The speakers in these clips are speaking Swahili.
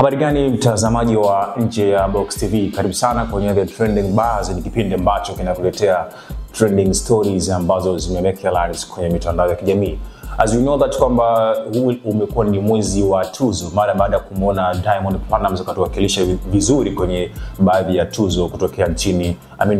Habari gani mtazamaji wa Nje ya Box TV? Karibu sana kwenye The Trending Buzz, ni kipindi ambacho kinakuletea trending stories ambazo zimemake headlines kwenye mitandao ya kijamii. As you know that kwamba huu umekuwa ni mwezi wa tuzo mara baada ya kumuona Diamond Platnumz akatuwakilisha vizuri kwenye baadhi ya tuzo kutokea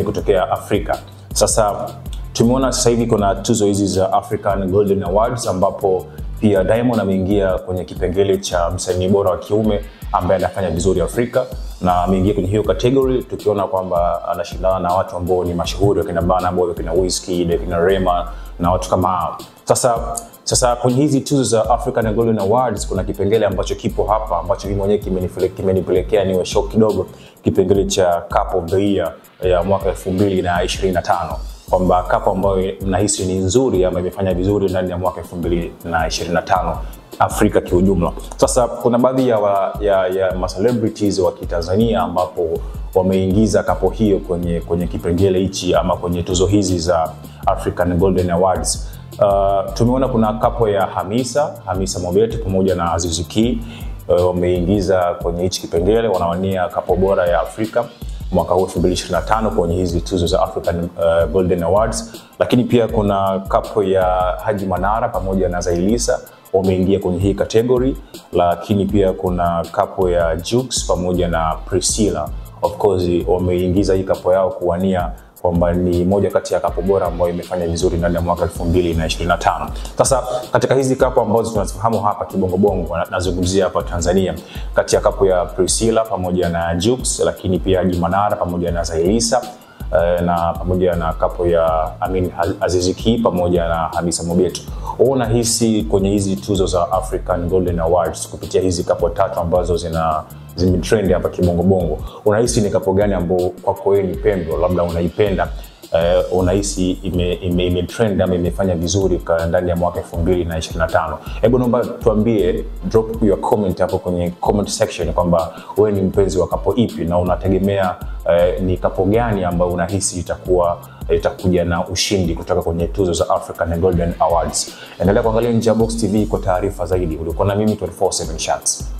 kutokea Afrika. Sasa tumeona sasa hivi kuna tuzo hizi za African Golden Awards ambapo pia Diamond ameingia kwenye kipengele cha msanii bora wa kiume ambaye anafanya vizuri Afrika, na ameingia kwenye hiyo category tukiona kwamba anashindana na watu ambao ni mashuhuri wakina Burna Boy, wakina Wizkid, wakina Rema na watu kama hao. Sasa kwenye hizi tuzo za African Golden Awards kuna kipengele ambacho kipo hapa ambacho mimi mwenyewe kimenipelekea niwe shock kidogo, kipengele cha Cup of the Year ya mwaka 2025, kwamba cup ambayo mnahisi ni nzuri ama imefanya vizuri ndani ya mwaka 2025 Afrika kiujumla. Sasa kuna baadhi ya celebrities wa Kitanzania ambapo wameingiza kapo hiyo kwenye kipengele hichi ama kwenye tuzo hizi za African Golden Awards. Tumeona kuna kapo ya Hamisa Mobeto pamoja na Aziz Ki wameingiza kwenye hichi kipengele, wanawania kapo bora ya Afrika mwaka 2025 kwenye hizi tuzo za African Golden Awards. Lakini pia kuna kapo ya Haji Manara pamoja na Zailisa wameingia kwenye hii category. Lakini pia kuna kapo ya Jux pamoja na Priscilla, of course wameingiza hii kapo yao kuwania kwamba ni moja kati ya kapo bora ambayo imefanya vizuri ndani ya mwaka 2025. Sasa katika hizi kapo ambazo tunazifahamu hapa kibongobongo, nazungumzia hapa Tanzania, kati ya kapo ya Priscilla pamoja na Jux, lakini pia Haji Manara pamoja na Zailisa, na pamoja na kapo ya Aziz Ki pamoja na Hamisa Mobeto. Unahisi kwenye hizi tuzo za African Golden Awards kupitia hizi kapo tatu ambazo zimetrend hapa kibongobongo, unahisi ni kapo gani ambayo kwako wewe ni pendo, labda unaipenda, unahisi imetrend ama imefanya vizuri ndani ya mwaka 2025? Hebu naomba tuambie, drop your comment hapo kwenye comment section kwamba wewe ni mpenzi wa kapo ipi na unategemea ni kapo gani ambayo unahisi itakuja na ushindi kutoka kwenye tuzo za African Golden Awards. Endelea kuangalia Nje ya Box TV kwa taarifa zaidi. Ulikuwa na mimi 24/7 Shots.